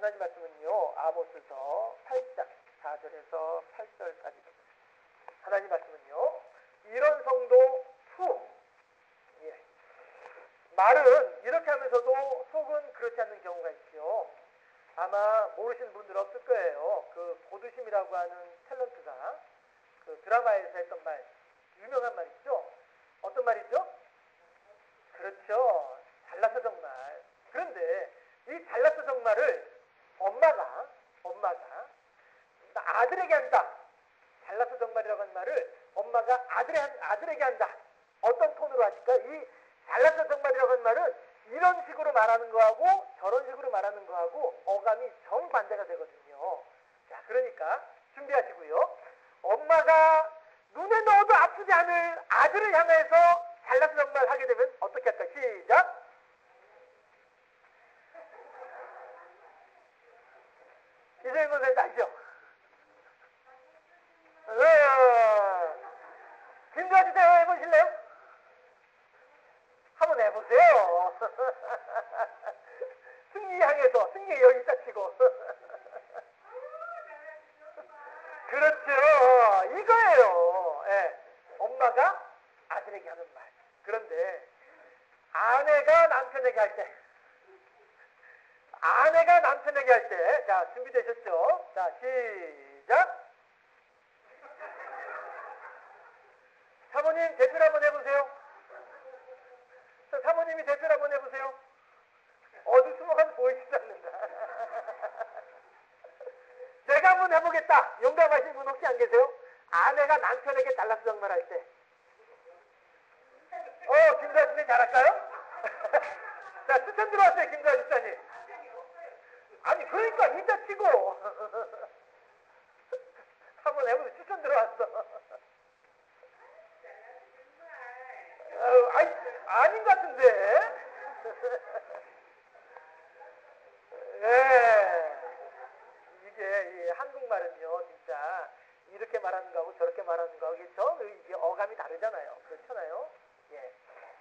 하나님 말씀은요, 아모스서 8장 4절에서 8절까지. 하나님 말씀은요, 이런 성도 후. 예. 말은 이렇게 하면서도 속은 그렇지 않는 경우가 있죠. 아마 모르시는 분들 없을 거예요. 그 고두심이라고 하는 탤런트가 그 드라마에서 했던 말, 유명한 말 있죠? 어떤 말이죠? 그렇죠. 잘났어 정말. 그런데 이 잘났어 정말을 엄마가 아들에게 한다. 잘났어 정말이라고 하는 말을 엄마가 아들에게 한다. 어떤 톤으로 하실까? 이 잘났어 정말이라고 하는 말은 이런 식으로 말하는 거하고 저런 식으로 말하는 거하고 어감이 정반대가 되거든요. 자, 그러니까 준비하시고요. 엄마가 눈에 넣어도 아프지 않을 아들을 향해서 잘났어 정말 하게 되면 어떻게 할까? 시작! 이재용 선생님 아시죠? 김가지 대화 해보실래요? 한번 해보세요. 승리 향해서 승리 여기 딱 치고. 그렇죠. 이거예요. 예. 엄마가 아들에게 하는 말. 그런데 아내가 남편에게 할 때, 자, 준비되셨죠? 자, 시작! 사모님, 대출 한번 해보세요. 자, 사모님이 대출 한번 해보세요. 어디 숨어가서 보이지도 않는다. 제가 한번 해보겠다. 용감하신 분 혹시 안 계세요? 아내가 남편에게 잘났어 정말 할 때. 김다진님 잘할까요? 자, 추천 들어왔어요, 김다진님. 아니, 그러니까 이따 치고. 한번 해보세요. 추천 들어왔어. 아닌 것 같은데. 예. 이게, 한국말은요, 진짜, 이렇게 말하는 거하고 저렇게 말하는 거하고, 이게 어감이 다르잖아요. 그렇잖아요? 예.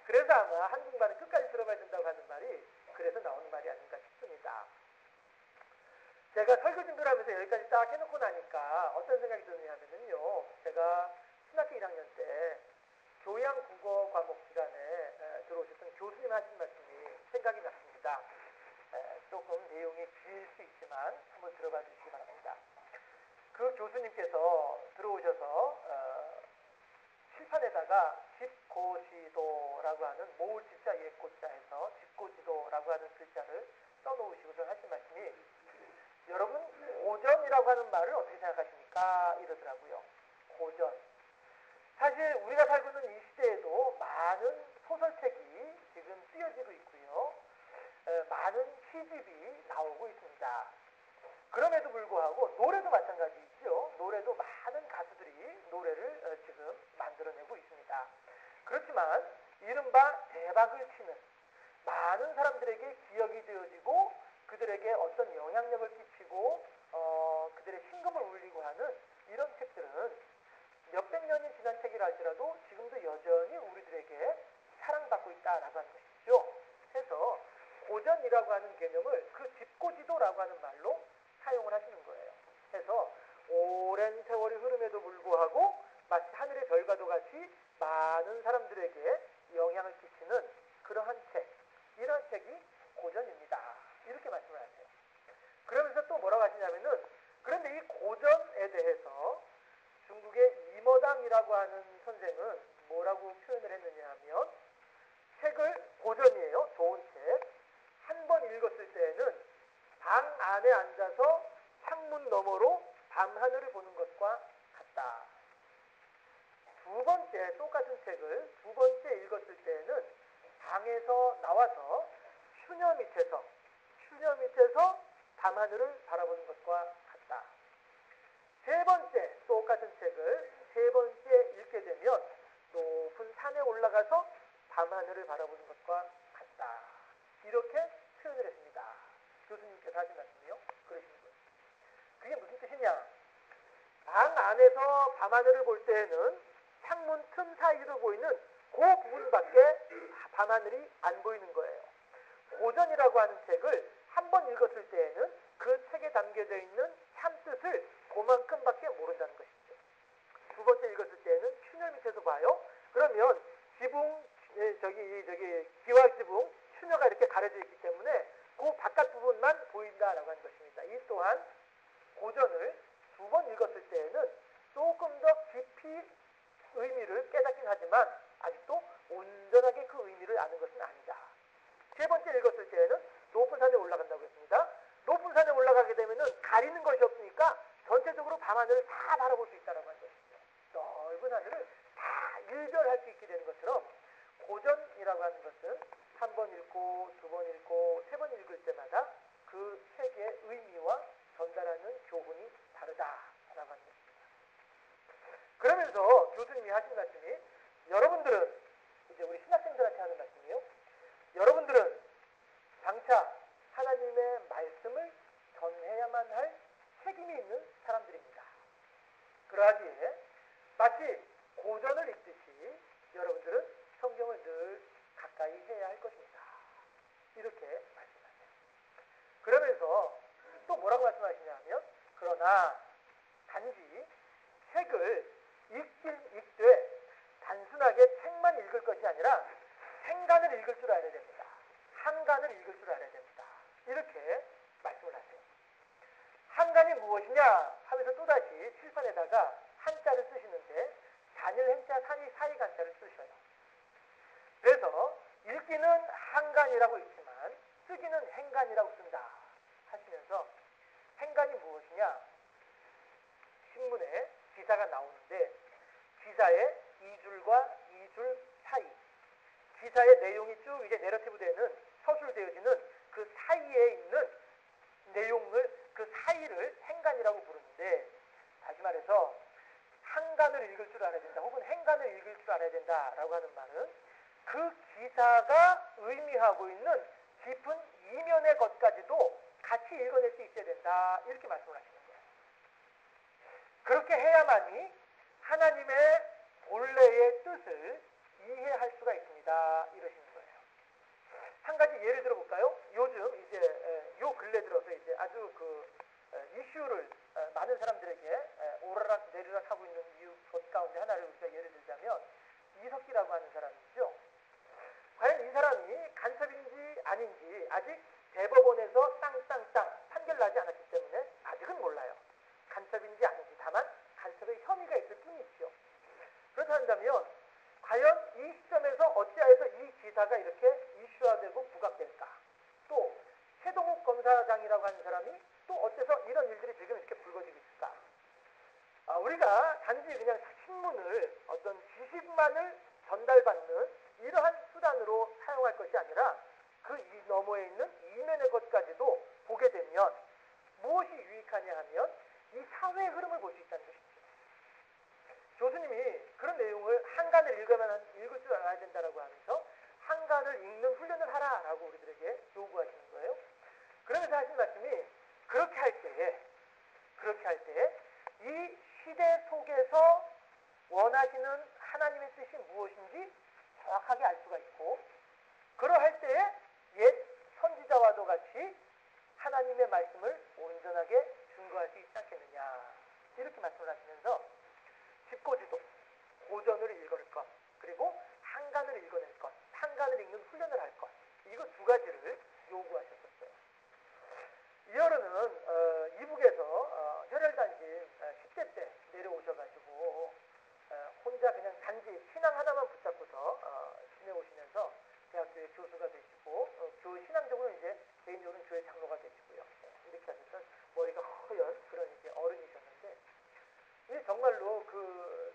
그래서 아마 한국말은 끝까지 들어봐야 된다고 하는 말이, 그래서 나오는 말이 아닌가 싶습니다. 제가 설교 준비를 하면서 여기까지 딱 해놓고 나니까 어떤 생각이 드느냐면요. 제가 신학교 1학년 때 교양 국어 과목 시간에 들어오셨던 교수님 하신 말씀이 생각이 났습니다. 조금 내용이 길 수 있지만 한번 들어봐 주시기 바랍니다. 그 교수님께서 들어오셔서 칠판에다가 집고지도라고 하는 모을 집자 옛고자에서 집고지도라고 하는 글자를 써놓으시고서 하신 말씀이 여러분 고전이라고 하는 말을 어떻게 생각하십니까? 이러더라고요. 고전. 사실 우리가 살고 있는 이 시대에도 많은 소설책이 지금 쓰여지고 있고요. 많은 시집이 나오고 있습니다. 그럼에도 불구하고 노래도 마찬가지이죠. 노래도 많은 가수들이 노래를 지금 만들어내고 있습니다. 그렇지만 이른바 대박을 치는 많은 사람들에게 기억이 되어지고 그들에게 어떤 영향력을 끼치고 그들의 심금을 울리고 하는 이런 책들은 몇백 년이 지난 책이라 할지라도 지금도 여전히 우리들에게 사랑받고 있다라고 하는 것이죠. 그래서 고전이라고 하는 개념을 그 집고지도라고 하는 말로 사용을 하시는 거예요. 그래서 오랜 세월이 흐름에도 불구하고 마치 하늘의 별과도 같이 많은 사람들에게 영향을 끼치는 그러한 책, 이런 책이 고전입니다. 이렇게 말씀을 하세요. 그러면서 또 뭐라고 하시냐면은 그런데 이 고전에 대해서 중국의 이머당이라고 하는 선생은 뭐라고 표현을 했느냐 하면 책을 고전이에요. 좋은 책. 한 번 읽었을 때에는 방 안에 앉아서 창문 너머로 밤하늘을 보는 것과 같다. 두 번째 똑같은 책을 두 번째 읽었을 때에는 방에서 나와서 추녀 밑에서 밤하늘을 바라보는 것과 같다. 세 번째 똑같은 책을 세 번째 읽게 되면 높은 산에 올라가서 밤하늘을 바라보는 것과 같다. 이렇게 표현을 했습니다. 교수님께서 하신 말씀이요. 그러시는 거예요. 그게 무슨 뜻이냐? 방 안에서 밤하늘을 볼 때에는 창문 틈 사이로 보이는 그 부분밖에 밤하늘이 안 보이는 거예요. 고전이라고 하는 책을 한 번 읽었을 때에는 그 책에 담겨져 있는 참뜻을 그만큼밖에 모른다는 것이죠. 두 번째 읽었을 때는 춘열 밑에서 봐요. 그러면 지붕, 기와 지붕, 춘열가 이렇게 가려져 있기 때문에 그 바깥 부분만 보인다라고 하는 것입니다. 이 또한 고전을 두 번 읽었을 때에는 조금 더 깊이 의미를 깨닫긴 하지만 아직도 온전하게 그 의미를 아는 것은 아니다. 세 번째 읽었을 때에는 높은 산에 올라간다고 했습니다. 높은 산에 올라가게 되면은 가리는 것이 없으니까 전체적으로 밤하늘을 다 바라볼 수 있다는 것이죠. 넓은 하늘을 다 일별할 수 있게 되는 것처럼 고전이라고 하는 것은 한 번 읽고 두 번 읽고 세 번 읽을 때마다 그 책의 의미와 전달하는 교훈이 다르다라고 하는 것입니다. 그러면서 교수님이 하신 말씀이 여러분들은 이제 우리 신학생들한테 하는 말씀이요. 여러분들은 장차 하나님의 말씀을 전해야만 할 책임이 있는 사람들입니다. 그러하기에 마치 고전을 읽듯이 여러분들은 성경을 늘 가까이 해야 할 것입니다. 이렇게 말씀하세요. 그러면서 또 뭐라고 말씀하시냐 하면 그러나 단지 책을 읽긴 읽되 단순하게 책만 읽을 것이 아니라 행간을 읽을 줄 알아야 됩니다. 한간을 읽을 줄 알아야 됩니다. 이렇게 말씀을 하세요. 한간이 무엇이냐 하면서 또다시 칠판에다가 한자를 쓰시는데 단일 행자 사이 간자를 쓰셔요. 그래서 읽기는 한간이라고 읽지만 쓰기는 행간이라고 쓴다 하시면서 행간이 무엇이냐, 신문에 기사가 나오는데 기사의 2줄과 2줄 사이, 기사의 내용이 쭉 이제 내러티브 되는 서술되어지는 그 사이에 있는 내용을, 그 사이를 행간이라고 부르는데, 다시 말해서 한간을 읽을 줄 알아야 된다 혹은 행간을 읽을 줄 알아야 된다라고 하는 말은 그 기사가 의미하고 있는 깊은 이면의 것까지도 같이 읽어낼 수 있어야 된다, 이렇게 말씀을 하시는 거예요. 그렇게 해야만이 하나님의 본래의 뜻을 이해할 수가 있습니다, 이러시는 거예요. 한 가지 예를 들어볼까요? 요즘 이제 요 근래 들어서 이제 아주 이슈를 많은 사람들에게 오르락 내리락 하고 있는 이유 것 가운데 하나를 우리가 예를 들자면 이석기라고 하는 사람이죠. 과연 이 사람이 간첩인지 아닌지 아직 대법원에서 땅땅땅 판결 나지 않았기 때문에 아직은 몰라요. 간첩인지 아닌지. 다만 간첩의 혐의가 있을 뿐이죠. 그렇다면 과연 이 시점에서 어찌하여서 이 기사가 이렇게 이슈화되고 부각될까? 또 최동욱 검사장이라고 하는 사람이 또 어째서 이런 일들이 지금 이렇게 불거지고 있을까? 우리가 단지 그냥 신문을 어떤 지식만을 전달받는 이러한 수단으로 사용할 것이 아니라 그 이 너머에 있는 이면의 것까지도 보게 되면 무엇이 유익하냐 하면 이 사회의 흐름을 볼 수 있다는 것이죠. 교수님이 그런 내용을 한간을 읽을 줄 알아야 된다라고 하면서 한간을 읽는 훈련을 하라라고 우리들에게 요구하시는 거예요. 그러면서 하신 말씀이 그렇게 할 때에 이 시대 속에서 원하시는 하나님의 뜻이 무엇인지 정확하게 알 수가 있고, 그러할 때에 옛 선지자와도 같이 하나님의 말씀을 온전하게 증거할 수 있지 않겠느냐, 이렇게 말씀을 하시면서 집고지도, 고전을 읽을 것, 그리고 한간을 읽어낼 것, 한간을 읽는 훈련을 할 것, 이거 두 가지를 요구하셨었어요. 이어로는 이북에서 혈혈단신 10대 때 내려오셔가지고 혼자 그냥 단지 신앙 하나만 붙잡고서 지내오시면서 대학교의 교수가 되시고 신앙적으로 이제 개인적으로는 교회 장로가 되시고요. 이렇게 하셨던 머리가 허연 그런 이제 어른이셨는데, 이 정말로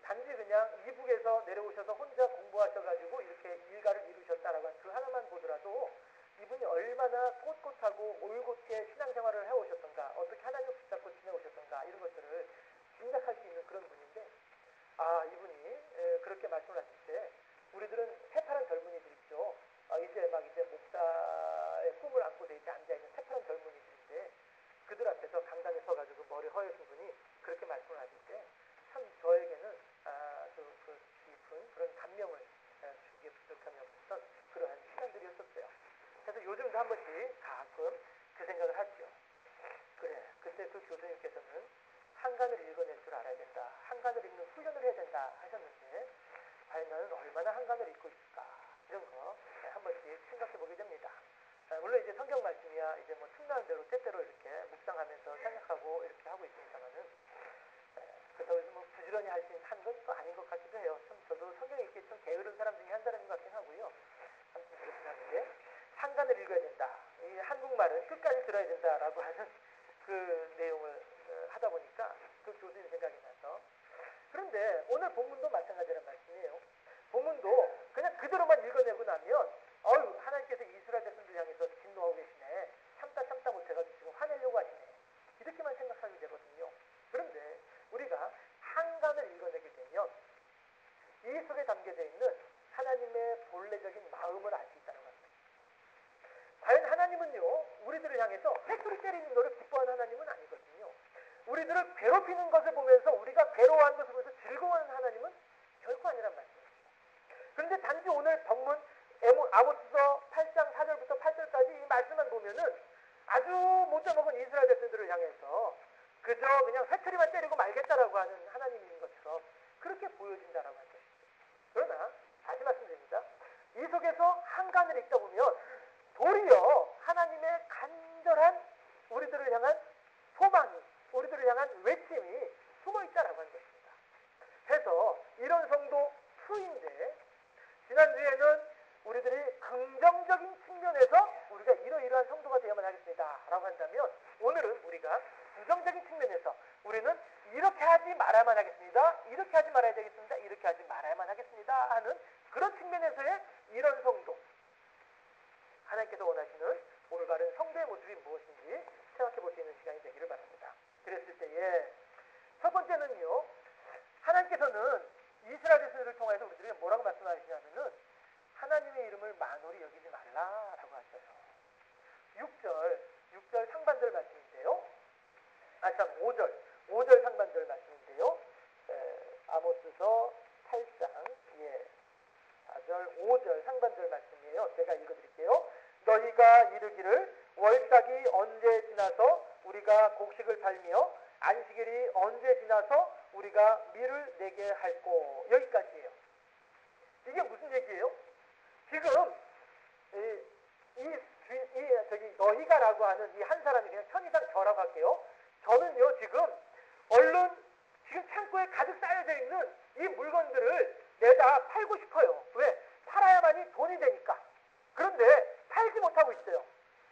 단지 그냥 이북에서 내려오셔서 혼자 공부하셔가지고 이렇게 일가를 이루셨다라고 하는 그 하나만 보더라도 이분이 얼마나 꼿꼿하고 올곧게 신앙생활을 해오셨던가, 어떻게 하나님을 붙잡고 지내오셨던가, 이런 것들을 짐작할 수 있는 그런 분인데, 이분이 그렇게 말씀을 하실 때 우리들은 새파란 젊은이들 있죠. 이제 목사의 꿈을 안고 이제 앉아있는 새파란 젊은이들인데, 그들 앞에서 강단에 서가지고 머리 허여신 분이 그렇게 말씀을 하실 때 참 저에게는 아주 깊은 그런 감명을 주기에 부족함이 없었던 그러한 시간들이었었어요. 그래서 요즘도 한 번씩 가끔 그 생각을 하죠. 그래. 그때 그 교수님께서는 한간을 읽어낼 줄 알아야 된다. 한간을 읽는 훈련을 해야 된다 하셨는데 과연 나는 얼마나 한간을 읽고 있을까? 이런 거 한 번씩 생각해 보게 됩니다. 물론 이제 성경 말씀이야 이제 뭐 틈나는 대로 때때로 이렇게 묵상하면서 생각하고 이렇게 하고 있습니다만은 그렇다고 해서 뭐 부지런히 할 수 있는 한 건 또 아닌 것 같기도 해요. 좀 저도 성경 읽기 좀 게으른 사람 중에 한 사람인 것 같긴 하고요. 아무튼 그렇긴 한데 한간을 읽어야 된다. 이 한국말은 끝까지 들어야 된다라고 하는 그 내용을 하다 보니까 그 교수님 생각이 나서 그런데 오늘 본문도 마찬가지란 말씀이에요. 본문도 그냥 그대로만 읽어내고 나면 하나님께서 이스라엘 백성들 향해서 진노하고 계시네. 참다 못해가지고 지금 화내려고 하시네. 이렇게만 생각하게 되거든요. 그런데 우리가 한간을 읽어내게 되면 이 속에 담겨져 있는 하나님의 본래적인 마음을 알 수 있다는 겁니다. 과연 하나님은요 우리들을 향해서 팩토리 때리는 너를 기뻐하는 하나님은 아니거든요. 우리들을 괴롭히는 것을 보면서 우리가 괴로워하는 것을 보면서 즐거워하는 하나님은 결코 아니란 말씀이죠. 그런데 단지 오늘 본문 아모스서 8장 4절부터 8절까지 이 말씀만 보면은 아주 못돼 먹은 이스라엘 백성들을 향해서 그저 그냥 회초리만 때리고 말겠다라고 하는 하나님인 것처럼 그렇게 보여진다라고 하는 것이죠. 그러나 다시 말씀드립니다. 이 속에서 한간을 읽다 보면 도리어 하나님의 간절한 우리들을 향한 소망이 우리들을 향한 외침이 숨어있다라고 하는 것입니다. 그래서 이런 성도 2인데 지난주에는 우리들이 긍정적인 측면에서 우리가 이러이러한 성도가 되어야만 하겠습니다 라고 한다면 오늘은 우리가 부정적인 측면에서 우리는 이렇게 하지 말아야만 하겠습니다. 이렇게 하지 말아야 되겠습니다. 이렇게 하지 말아야만 하겠습니다 하는 그런 측면에서의 이런 성도 하나님께서 원하시는 올바른 성도의 모습이 무엇인지 생각해 볼 수 있는 시간이 되기를 바랍니다. 그랬을 때에 첫 번째는요 하나님께서는 이스라엘 백성들을 통해서 우리들에게 뭐라고 말씀하시냐면은 하나님의 이름을 만홀히 여기지 말라라고 하셔요. 6절 상반절 말씀인데요. 5절 상반절 말씀인데요. 아모스서 8장 4절 5절 상반절 말씀이에요. 제가 읽어드릴게요. 너희가 이르기를 월삭이 언제 지나서 우리가 곡식을 팔며 안식일이 언제 지나서 우리가 밀을 내게 할꼬. 여기까지예요. 이게 무슨 얘기예요? 지금 너희가라고 하는 이 한 사람이 그냥 편의상 저라고 할게요. 저는요 지금 얼른 지금 창고에 가득 쌓여져 있는 이 물건들을 내다 팔고 싶어요. 왜? 팔아야만이 돈이 되니까. 그런데 팔지 못하고 있어요.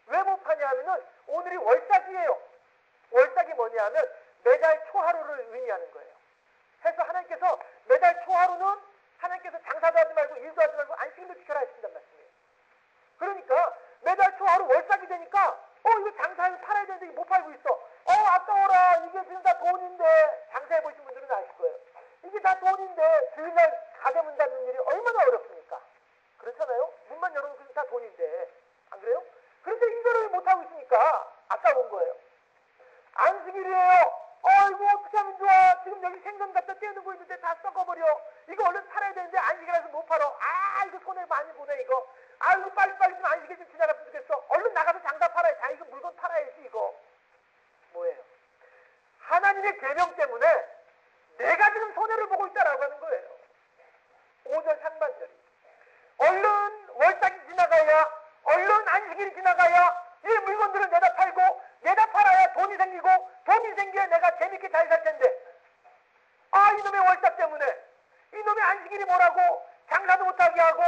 왜 못 파냐 하면은 오늘이 월삭이에요. 월삭이 뭐냐 하면 매달 초하루를 의미하는 거예요. 그래서 하나님께서 매달 초하루는 하나님께서 장사도 하지 말고 일도 하지 말고 안식일도 지켜라 하신단 말씀이에요. 그러니까 매달 초하루 월삭이 되니까 이거 장사해서 팔아야 되는데 못 팔고 있어. 아까워라. 이게 지금 다 돈인데 장사해 보신 분들은 아실 거예요. 이게 다 돈인데 주일날 가게 문 닫는 일이 얼마나 어렵습니까? 그렇잖아요. 문만 열어놓고 다 돈인데 안 그래요? 그런데 이거를 못 하고 있으니까 아까운 거예요. 안식일이에요. 이거 어떻게 하면 좋아? 지금 여기 생선 갖다 떼어놓고 있는데 다 썩어버려. 이거 얼른 팔아야 되는데 안식일이라서 못 팔어. 이거 손해 많이 보네 이거. 이거 빨리빨리 좀 안식일 좀 지나갔으면 좋겠어. 얼른 나가서 장사 팔아야 이거 물건 팔아야지 이거. 뭐예요? 하나님의 계명 때문에 내가 지금 손해를 보고 있다라고 하는 거예요. 5절 상반절이. 얼른 월삭이 지나가야 얼른 안식일이 지나가야 이 물건들을 내다 팔고 내다 팔아야 돈이 생기고 돈이 생겨야 내가 재밌게 잘 살 텐데 이놈의 월삭 때문에 이놈의 안식일이 뭐라고 장사도 못하게 하고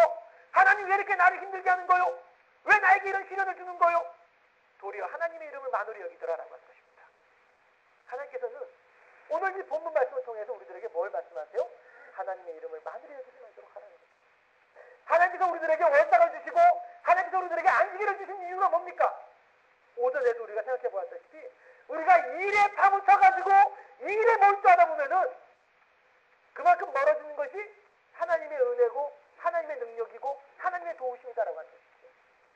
하나님 왜 이렇게 나를 힘들게 하는 거요? 왜 나에게 이런 시련을 주는 거요? 도리어 하나님의 이름을 만홀히 여기더라라고 하는 것입니다. 하나님께서는 오늘 이 본문 말씀을 통해서 우리들에게 뭘 말씀하세요? 하나님의 이름을 만홀히 여기지 말도록 하라는 거예요. 하나님께서 우리들에게 월삭을 주시고 하나님께서 우리들에게 안식일을 주신 이유가 뭡니까? 오전에도 우리가 생각해 보았다시피 우리가 일에 파묻혀가지고 일에 몰두하다 보면은 그만큼 멀어지는 것이 하나님의 은혜고 하나님의 능력이고 하나님의 도우심이다라고 하는 것이죠.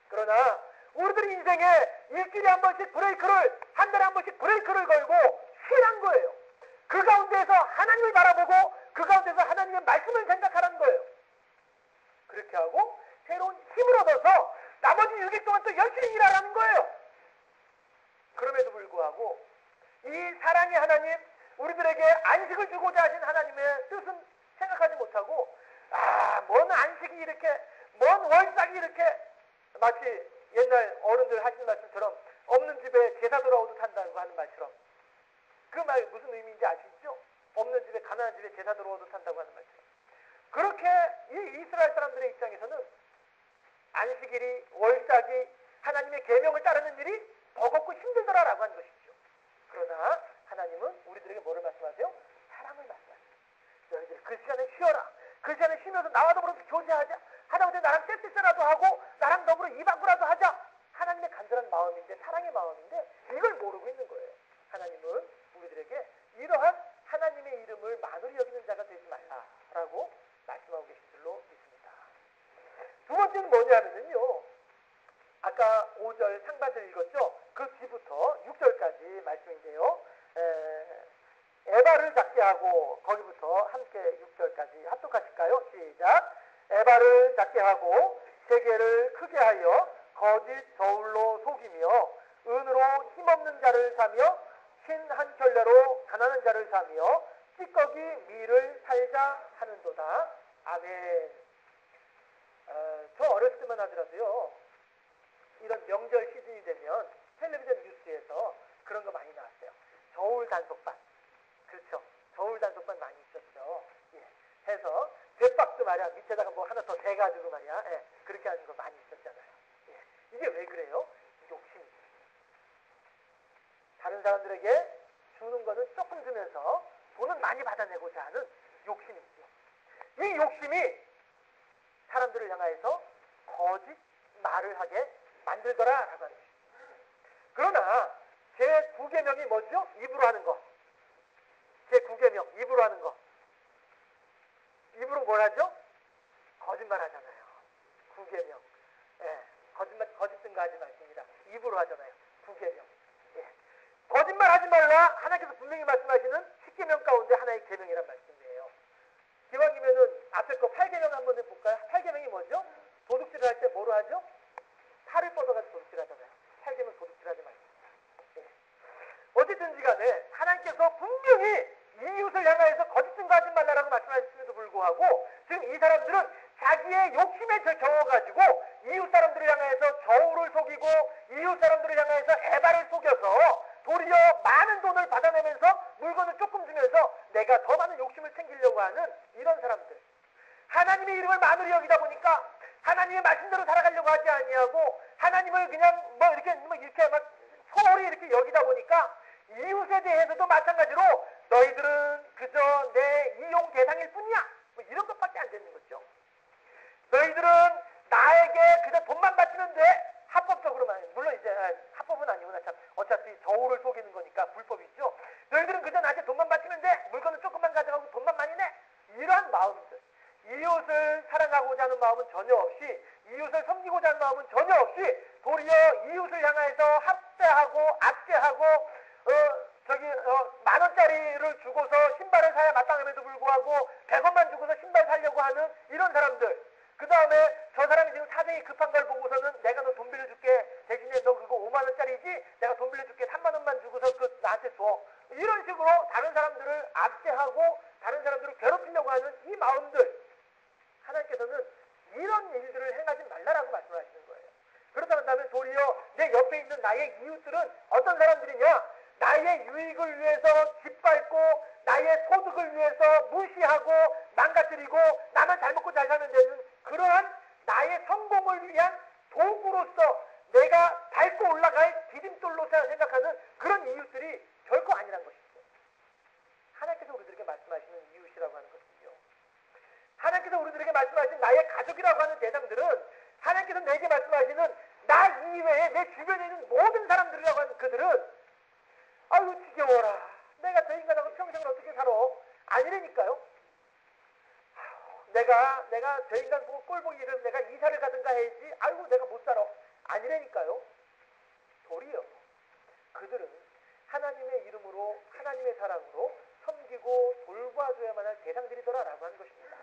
그러나 우리들의 인생에 일주일에 한 번씩 브레이크를 한 달에 한 번씩 브레이크를 걸고 쉬란 거예요. 그 가운데에서 하나님을 바라보고 그 가운데서 하나님의 말씀을 생각하라는 거예요. 그렇게 하고 새로운 힘을 얻어서 나머지 6일 동안 또 열심히 일하라는 거예요. 그럼에도 불구하고 불구하고 이 사랑의 하나님, 우리들에게 안식을 주고자 하신 하나님의 뜻은 생각하지 못하고 뭔 안식이 이렇게, 뭔 월삭이 이렇게, 마치 옛날 어른들 하시는 말씀처럼 없는 집에 제사 돌아오듯 한다고 하는 말처럼, 그 말 무슨 의미인지 아시죠? 없는 집에, 가난한 집에 제사 돌아오듯 한다고 하는 말처럼, 그렇게 이 이스라엘 사람들의 입장에서는 안식일이, 월삭이, 하나님의 계명을 따르는 일이 버겁고 힘들더라라고 하는 것이죠. 그러나 하나님은 우리들에게 뭐를 말씀하세요? 사랑을 말씀하세요. 너희들 그 시간에 쉬어라. 그 시간에 쉬면서 나와 더불어 교제하자. 하다못해 나랑 섹스라도 하고 나랑 더불어 이방구라도 하자. 하나님의 간절한 마음인데, 사랑의 마음인데 이걸 모르고 있는 거예요. 하나님은 우리들에게 이러한 하나님의 이름을 만으로 여기는 자가 되지 말라라고 말씀하고 계신 줄로 믿습니다. 두 번째는 뭐냐면요, 아까 5절 상반절 읽었죠? 그 뒤부터 6절까지 말씀인데요. 에바를 작게 하고, 거기부터 함께 6절까지 합독하실까요? 시작. 에바를 작게 하고 세계를 크게 하여 거짓 저울로 속이며 은으로 힘없는 자를 사며 흰 한 켤레로 가난한 자를 사며 찌꺼기 밀을 살자 하는도다. 아멘. 저 어렸을 때만 하더라도요, 이런 명절 시즌이 되면 텔레비전 뉴스에서 그런 거 많이 나왔어요. 저울 단속반. 그렇죠. 저울 단속반 많이 있었죠. 예. 해서 jet박스 말이야, 밑에다가 뭐 하나 더 대가지고 말이야, 예. 그렇게 하는 거 많이 있었잖아요. 예. 이게 왜 그래요? 욕심이죠. 다른 사람들에게 주는 거는 조금 주면서 돈은 많이 받아내고자 하는 욕심이죠. 이 욕심이 사람들을 향하여서 거짓 말을 하게 만들더라라고 하는 것입니다. 그러나 제9계명이 뭐죠? 입으로 하는 거. 제9계명, 입으로 하는 거. 입으로 뭘 하죠? 거짓말 하잖아요. 9계명. 예. 거짓 증거하지 말습니다. 입으로 하잖아요. 9계명. 예. 거짓말 하지 말라 하나님께서 분명히 말씀하시는 10계명 가운데 하나의 계명이란 말씀이에요. 기왕이면은 앞에 거 8계명 한번 해볼까요? 8계명이 뭐죠? 도둑질을 할 때 뭐로 하죠? 팔을 뻗어가지고 도둑질하잖아요. 8계명 도둑질하지 말고. 예. 어쨌든지 간에 하나님께서 분명히 이웃을 향하여서 거짓 증거하지 말라라고 말씀하셨음에도 불구하고 지금 이 사람들은 자기의 욕심에 겨워가지고 이웃 사람들을 향하여서 저울을 속이고 이웃 사람들을 향하여서 에바를 속여서 도리어 많은 돈을 받아내면서 물건을 조금 주면서 내가 더 많은 욕심을 챙기려고 하는 이런 사람들. 하나님의 이름을 만으로 여기다 보니까 하나님의 말씀대로 살아가려고 하지 아니하고 하나님을 그냥 이렇게 막 소홀히 이렇게 여기다 보니까 이웃에 대해서도 마찬가지로 너희들은 그저 내 이용 대상일 뿐이야. 뭐 이런 것밖에 안 되는 거죠. 너희들은 나에게 그저 돈만 바치면 돼. 합법적으로만. 물론 이제 합법은 아니구나. 참 어차피 저울을 속이는 거니까 불법이죠. 너희들은 그저 나한테 돈만 바치면 돼. 물건은 조금만 가져가고 돈만 많이 내. 이러한 마음들. 이웃을 사랑하고자 하는 마음은 전혀 없이, 이웃을 섬기고자 하는 마음은 전혀 없이 도리어 이웃을 향해서 합세하고 압제하고 10,000원짜리를 주고서 신발을 사야 마땅함에도 불구하고 100원만 주고서 신발 사려고 하는 이런 사람들. 그 다음에 저 사람이 지금 사정이 급한 걸 보고서는 내가 너 돈 빌려줄게. 대신에 너 그거 5만원짜리지? 내가 돈 빌려줄게. 3만원만 주고서 그 나한테 줘. 이런 식으로 다른 사람들을 압제하고 다른 사람들을 괴롭히려고 하는 이 마음들. 하나님께서는 이런 일들을 행하지 말라라고 말씀하시는 거예요. 그렇다고 한다면 도리어 내 옆에 있는 나의 이웃들은 어떤 사람들이냐? 나의 유익을 위해서 짓밟고 나의 소득을 위해서 무시하고 망가뜨리고 나만 잘 먹고 잘 살면 되는 그러한 나의 성공을 위한 도구로서 내가 밟고 올라갈 디딤돌로 생각하는 그런 이웃들이 결코 아니란 것이죠. 하나님께서 우리들에게 말씀하시는 이웃이라고 하는 것이죠. 하나님께서 우리들에게 말씀하신 나의 가족이라고 하는 대상들은 하나님께서 내게 말씀하시는 나 이외에 내 주변에 있는 모든 사람들이라고 하는 그들은 아유 지겨워라. 내가 저 인간하고 평생을 어떻게 살아? 아니라니까요. 내가 저 인간 보고 꼴 보기 싫으면 내가 이사를 가든가 해야지. 아이고 내가 못 살아. 아니라니까요. 도리어 그들은 하나님의 이름으로 하나님의 사랑으로 섬기고 돌봐줘야만 할 대상들이더라라고 하는 것입니다.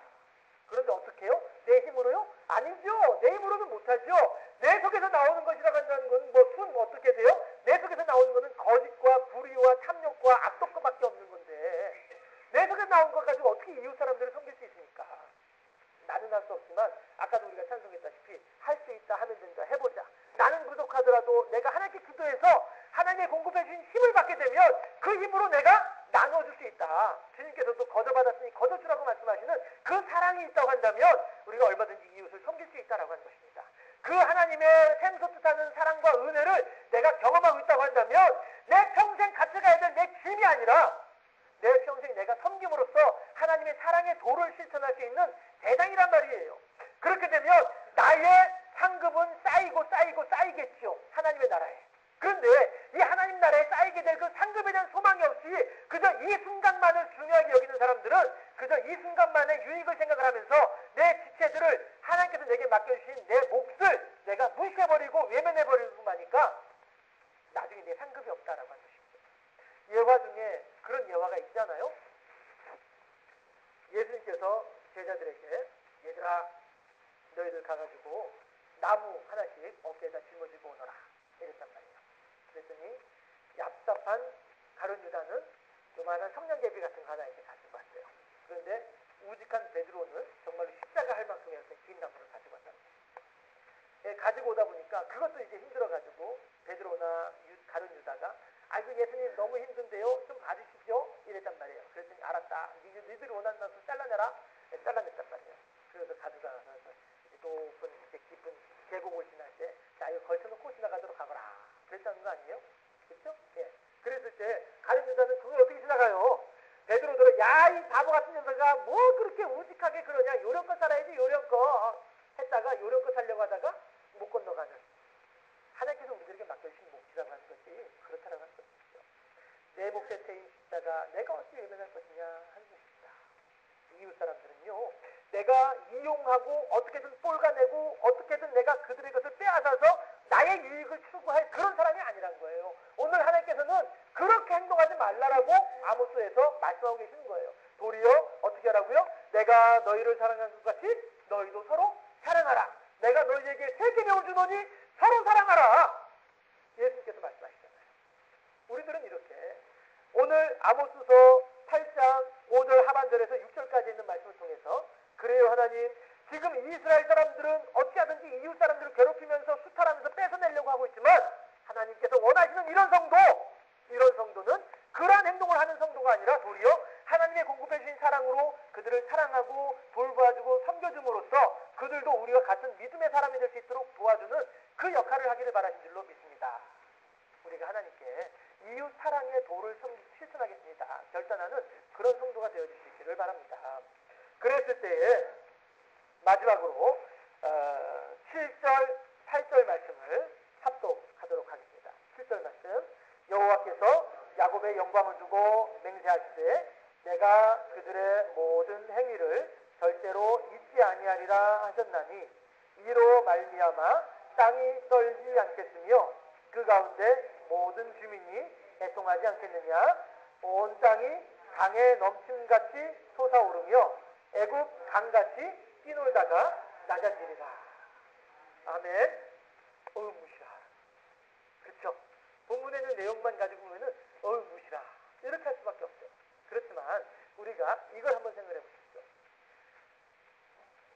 그런데 어떻게 해요? 내 힘으로요? 아니죠. 내 힘으로는 못하죠. 내 속에서 나오는 것이라고 한다는 건 뭐 순 어떻게 돼요? 내 속에서 나오는 것은 거짓과 통해서 하나님의 공급해 주신 힘을 받게 되면 그 힘으로 내가 나눠줄 수 있다. 주님께서도 거저받았으니 거저주라고 말씀하시는 그 사랑이 있다고 한다면 우리가 얼마든지 이웃을 섬길 수 있다라고 하는 것입니다. 그 하나님의 샘솟듯 하는 사랑과 은혜를 내가 경험하고 있다고 한다면 내 평생 같이 가야 될 내 짐이 아니라 내 평생 내가 섬김으로써 하나님의 사랑의 도를 실천할 수 있는 대상이란 말이에요. 그렇게 되면 나의 상급은 쌓이고 쌓이고 쌓이겠죠. 하나님의 나라에. 그런데 이 하나님 나라에 쌓이게 될 그 상급에 대한 소망이 없이 그저 이 순간만을 중요하게 여기는 사람들은 그저 이 순간만의 유익을 생각을 하면서 내 지체들을 하나님께서 내게 맡겨주신 내 몫을 내가 무시해버리고 외면해버리고 마니까 나중에 내 상급이 없다라고 하는 것입니다. 예화 중에 그런 예화가 있잖아요. 예수님께서 제자들에게 얘들아 너희들 가가지고 나무 하나씩 어깨에다 짊어지고 오너라 이랬단 말이에요. 그랬더니 얍삽한 가룟 유다는 요만한 성냥개비 같은 거 하나 이렇게 가지고 왔어요. 그런데 우직한 베드로는 정말로 십자가 할 만큼의 어떤 긴 나무를 가지고 왔다는 거예요. 가지고 오다 보니까 그것도 이제 힘들어가지고 베드로나 가룟 유다가 아이고 예수님 너무 힘든데요 좀 봐주시죠 이랬단 말이에요. 그랬더니 알았다 니들이 원하는 만큼 잘라내라. 잘라냈단 말이에요. 그래서 가져가서 높은 깊은 계곡을 지날 때 자 이거 걸쳐놓고 지나가도록 하거라 그랬다는 거 아니에요? 그렇죠? 예. 그랬을 때 가룟 유다는 그걸 어떻게 지나가요? 베드로들은 야 이 바보 같은 녀석아 뭐 그렇게 우직하게 그러냐 요령껏 살아야지 요령껏 했다가 요령껏 살려고 하다가 못 건너가는 하나님께서 우리들에게 맡겨주신 몫이라고 하는 것이 그렇다라고 하는 것이죠. 내 몫에 테인 십자가 내가 어찌 외면할 것이냐 하는 것입니다. 이웃 사람들은요 내가 이용하고 어떻게든 꼴가내고 어떻게든 내가 그들의 것을 빼앗아서 나의 유익을 추구할 그런 사람이 아니란 거예요. 오늘 하나님께서는 그렇게 행동하지 말라라고 아모스에서 말씀하고 계시는 거예요. 도리어 어떻게 하라고요? 내가 너희를 사랑한 것 같이 너희도 서로 사랑하라. 내가 너희에게 새 계명을 주노니 서로 사랑하라. 예수님께서 말씀하시잖아요. 우리들은 이렇게 오늘 아모스서 8장 5절 하반절에서 6절까지 있는 말씀을 통해서 그래요 하나님 지금 이스라엘 사람들은 어찌하든지 이웃 사람들을 괴롭히면서 수탈하면서 뺏어내려고 하고 있지만 하나님께서 원하시는 이런 성도는 그러한 행동을 하는 성도가 아니라 도리어 하나님의 공급해 주신 사랑으로 그들을 사랑하고 돌봐주고 섬겨줌으로써 그들도 우리와 같은 믿음의 사람이 될 수 있도록 도와주는 그 역할을 하기를 바라신 줄로 믿습니다. 우리가 하나님께 이웃 사랑의 도를 실천하겠습니다. 결단하는 그런 성도가 되어줄 수 있기를 바랍니다. 그랬을 때에 마지막으로 7절, 8절 말씀을 합독하도록 하겠습니다. 7절 말씀 여호와께서 야곱의 영광을 두고 맹세하시되 내가 그들의 모든 행위를 절대로 잊지 아니하리라 하셨나니 이로 말미암아 땅이 떨지 않겠으며 그 가운데 모든 주민이 애통하지 않겠느냐. 온 땅이 강에 넘침같이 솟아오르며 애굽 강같이 뛰놀다가 낮아지리라. 아멘. 무시라. 그렇죠. 본문에 있는 내용만 가지고 보면은 무시라 이렇게 할 수밖에 없죠. 그렇지만 우리가 이걸 한번 생각해 보십시오.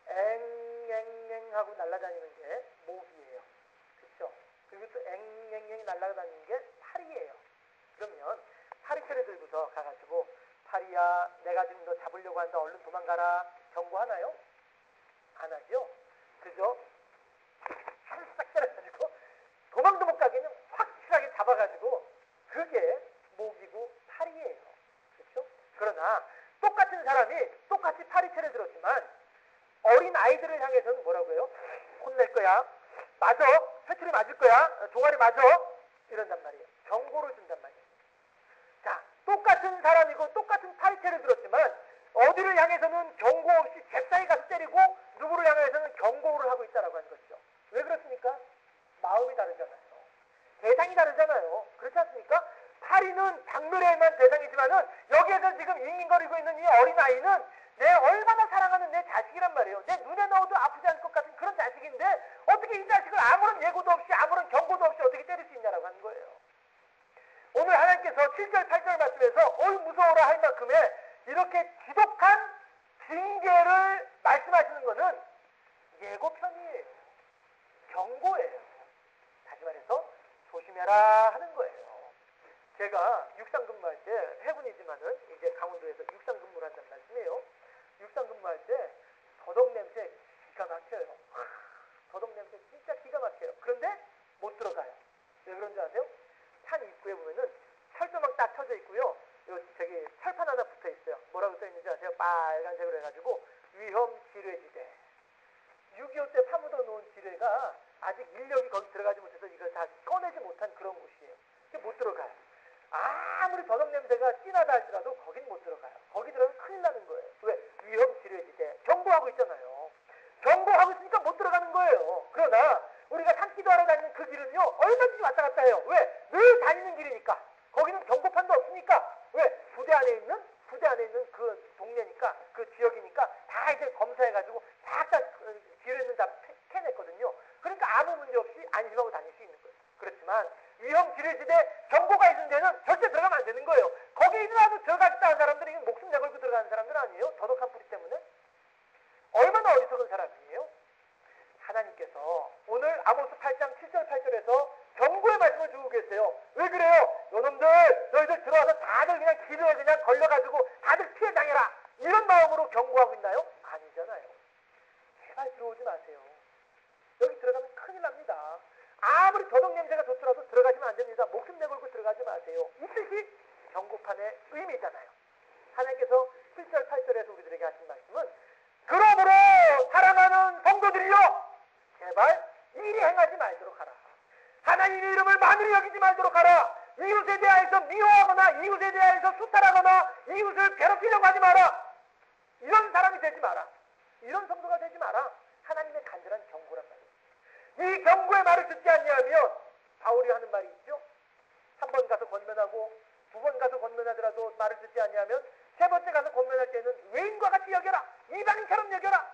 앵앵앵 하고 날아다니는 게 모기예요. 그렇죠. 그리고 또 앵앵앵 날아다니는 게 파리예요. 그러면 파리채를 들고서 가가지고 파리야 내가 지금 너 잡으려고 한다 얼른 도망가라 경고하나요? 안 하죠. 그죠? 싹 때려가지고 도망도 못 가게 그냥 확실하게 잡아가지고 그게 모기고 파리예요. 그렇죠? 그러나 똑같은 사람이 똑같이 파리채를 들었지만 어린 아이들을 향해서는 뭐라고 해요? 혼낼 거야. 맞아. 회초리 맞을 거야. 종아리 맞아. 이런단 말이에요. 경고를 준단 말이에요. 자, 똑같은 사람이고 똑같은 파리채를 들었지만 어디를 향해서는 경고 없이 잽싸게 가서 때리고 누구를 향해서는 경고를 하고 있다라고 하는 것이죠. 왜 그렇습니까? 마음이 다르잖아요. 대상이 다르잖아요. 그렇지 않습니까? 파리는 박노래만 대상이지만은 여기에서 지금 잉잉거리고 있는 이 어린아이는 내 얼마나 사랑하는 내 자식이란 말이에요. 내 눈에 넣어도 아프지 않을 것 같은 그런 자식인데 어떻게 이 자식을 아무런 예고도 없이 아무런 경고도 없이 어떻게 때릴 수 있냐라고 하는 거예요. 오늘 하나님께서 7절 8절 말씀에서 무서워라 할 만큼의 이렇게 지독한 징계를 말씀하시는 것은 예고편이에요. 경고예요. 다시 말해서 조심해라 제가 육상 근무할 때 해군이지만은 이제 강원도에서 육상 근무를 한다는 말씀이에요. 육상 근무할 때 더덕 냄새 기가 막혀요. 더덕 냄새 진짜 기가 막혀요. 그런데 못 들어가요. 왜 그런지 아세요? 산 입구에 보면은 철조망 딱 쳐져 있고요. 저기 철판 하나 붙어 있어요. 뭐라고 써 있는지 아세요? 빨간색으로 해가지고 위험 지뢰지대. 6.25 때 파묻어 놓은 지뢰가 아직 인력이 거기 들어가지 못해서 이걸 다 꺼내지 못한 그런 곳이에요. 못 들어가요. 아무리 더덕 냄새가 진하다 할지라도 거긴 못 들어가요. 거기 들어가면 큰일 나는 거예요. 왜? 위험 지뢰지대. 경고하고 있잖아요. 경고하고 있으니까 못 들어가는 거예요. 그러나 우리가 산기도 하러 다니는 그 길은요, 얼마든지 왔다 갔다 해요. 왜? 늘 다니는 길이니까. 거기는 경고판도 없으니까. 왜? 부대 안에 있는 그 동네니까, 그 지역이니까 다 이제 검사해가지고 다 지뢰는 다 캐냈거든요. 그러니까 아무 문제 없이 안심하고 다닐 수 있는 거예요. 그렇지만 위험 지뢰지대 경고가 있는 데는 절대 들어가면 안 되는 거예요. 거기 있으라도 들어가겠다 하는 사람들은 목숨 내걸고 들어가는 사람들은 아니에요. 더덕한 뿌리 때문에. 얼마나 어리석은 사람이에요. 하나님께서 오늘 아모스 8장 7절 8절에서 경고의 말씀을 주고 계세요. 왜 그래요? 요놈들 너희들 들어와서 다들 그냥 길을 그냥 걸려가지고 다들 피해 당해라. 이런 마음으로 경고하고 있나요? 아니잖아요. 제발 들어오지 마세요. 여기 들어가면 큰일 납니다. 아무리 더덕 냄새가 좋더라도 들어가시면 안 됩니다. 목숨 내걸고 들어가지 마세요. 이 뜻이 경고판의 의미잖아요. 하나님께서 7절 8절에서 우리들에게 하신 말씀은 그러므로 사랑하는 성도들이여 제발 일이 행하지 말도록 하라. 하나님의 이름을 만으로 여기지 말도록 하라. 이웃에 대하여서 미워하거나 이웃에 대하여서 수탈하거나 이웃을 괴롭히려고 하지 마라. 이런 사람이 되지 마라. 이런 성도가 되지 마라. 하나님의 간절한 경고란 말이에요. 이 경고의 말을 듣지 않냐면 바울이 하는 말이 있죠. 한 번 가서 권면하고 두 번 가서 권면하더라도 말을 듣지 않냐면 세 번째 가서 권면할 때는 외인과 같이 여겨라. 이방인처럼 여겨라.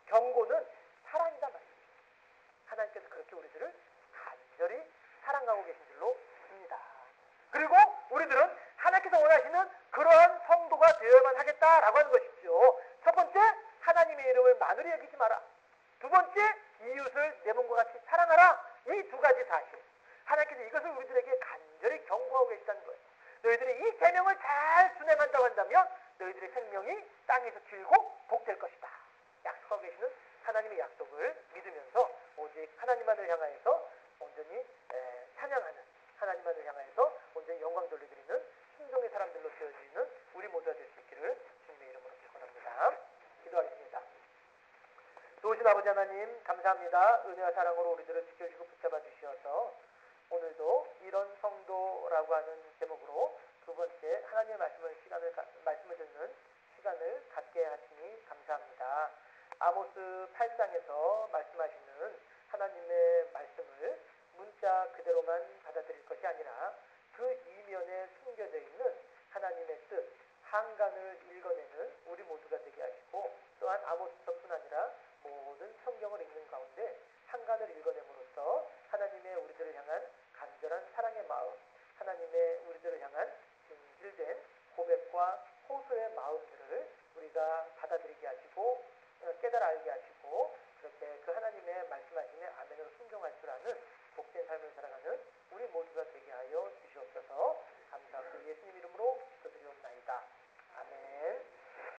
경고는 사랑이다 말이에요. 하나님께서 그렇게 우리들을 간절히 사랑하고 계신 줄로 믿습니다. 그리고 우리들은 하나님께서 원하시는 그러한 성도가 되어야만 하겠다라고 하는 것이죠. 첫 번째, 하나님의 이름을 만으로 여기지 마라. 두 번째, 이웃을 내 몸과 같이 사랑하라. 이 두 가지 사실. 하나님께서 이것을 우리들에게 간절히 경고하고 계시다는 거예요. 너희들이 이 계명을 잘 순행한다고 한다면 너희들의 생명이 땅에서 길고 복될 것이다. 약속하고 계시는 하나님의 약속을 믿으면서 오직 하나님만을 향하여서 온전히 찬양하는, 하나님만을 향하여서 온전히 영광 돌려드리는 순종의 사람들로 되어지는 우리 모두가 될 수 있기를 주님의 이름으로 축원합니다. 기도하겠습니다. 좋으신 아버지 하나님 감사합니다. 은혜와 사랑으로 우리들을 지켜주시고 붙잡아 주시어서 오늘도 이런 성도라고 하는 제목으로 두 번째 하나님의 말씀을 듣는 시간을 갖게 하시니 감사합니다. 아모스 8장에서 말씀하시는 하나님의 말씀을 문자 그대로만 받아들일 것이 아니라 그 이면에 숨겨져 있는 하나님의 뜻, 한간을 읽어내는 우리 모두가 되게 하시고 또한 아모스뿐 아니라 모든 성경을 읽는 가운데 한간을 읽어냄으로써 하나님의 우리들을 향한 간절한 사랑의 마음, 하나님의 우리들을 향한 진실된 고백과 호소의 마음들을 우리가 받아들이게 하시고 깨달아 알게 하시고 그렇게 그 하나님의 말씀하심에 아멘으로 순종할 줄 아는 복된 삶을 살아가는